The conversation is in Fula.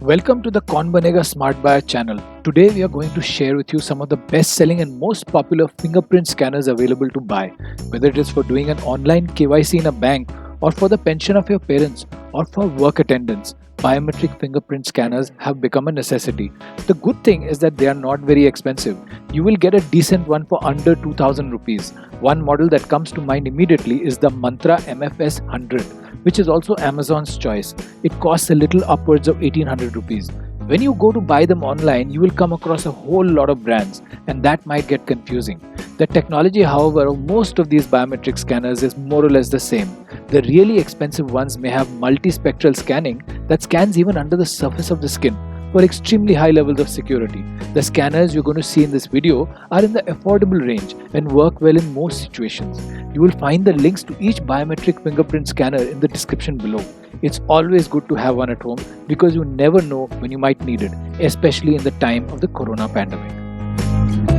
Welcome to the Kaun Banega Smart Buyer channel. Today we are going to share with you some of the best selling and most popular fingerprint scanners available to buy. Whether it is for doing an online KYC in a bank or for the pension of your parents or for work attendance, biometric fingerprint scanners have become a necessity. The good thing is that they are not very expensive. You will get a decent one for under 2000 rupees. One model that comes to mind immediately is the Mantra MFS 100, which is also Amazon's choice. It costs a little upwards of 1800 rupees. When you go to buy them online, you will come across a whole lot of brands, and that might get confusing. The technology, however, of most of these biometric scanners is more or less the same. The really expensive ones may have multispectral scanning that scans even under the surface of the skin for extremely high levels of security. The scanners you're going to see in this video are in the affordable range and work well in most situations. You will find the links to each biometric fingerprint scanner in the description below. It's always good to have one at home because you never know when you might need it, especially in the time of the corona pandemic.